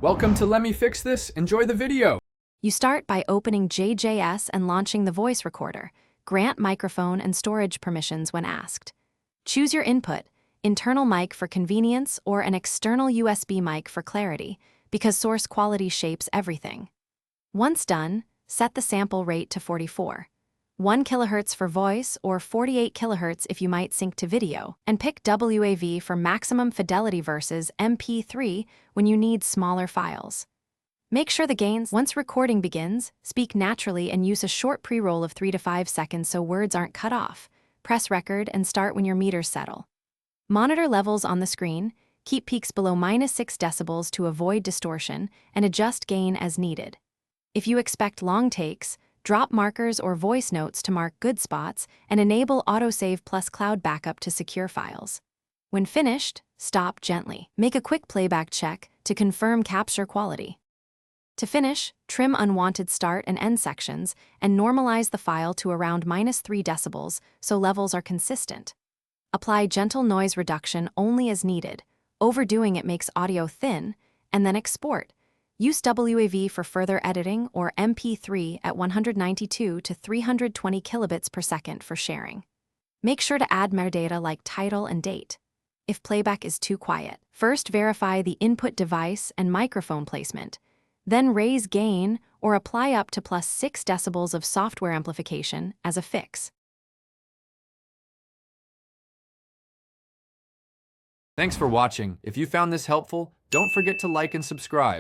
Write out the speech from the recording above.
Welcome to Let Me Fix This. Enjoy the video. You start by opening JJS and launching the voice recorder. Grant microphone and storage permissions when asked. Choose your input, internal mic for convenience or an external USB mic for clarity, because source quality shapes everything. Once done, set the sample rate to 44. 1 kHz for voice or 48 kHz if you might sync to video, and pick WAV for maximum fidelity versus MP3 when you need smaller files. Make sure the gains, once recording begins, speak naturally and use a short pre-roll of 3 to 5 seconds so words aren't cut off. Press record and start when your meters settle. Monitor levels on the screen, keep peaks below -6 decibels to avoid distortion, and adjust gain as needed. If you expect long takes, drop markers or voice notes to mark good spots and enable autosave plus cloud backup to secure files. When finished, stop gently. Make a quick playback check to confirm capture quality. To finish, trim unwanted start and end sections and normalize the file to around -3 decibels so levels are consistent. Apply gentle noise reduction only as needed. Overdoing it makes audio thin, and then export. Use WAV for further editing or MP3 at 192 to 320 kilobits per second for sharing. Make sure to add metadata like title and date. If playback is too quiet, first verify the input device and microphone placement. Then raise gain or apply up to +6 decibels of software amplification as a fix. Thanks for watching. If you found this helpful, don't forget to like and subscribe.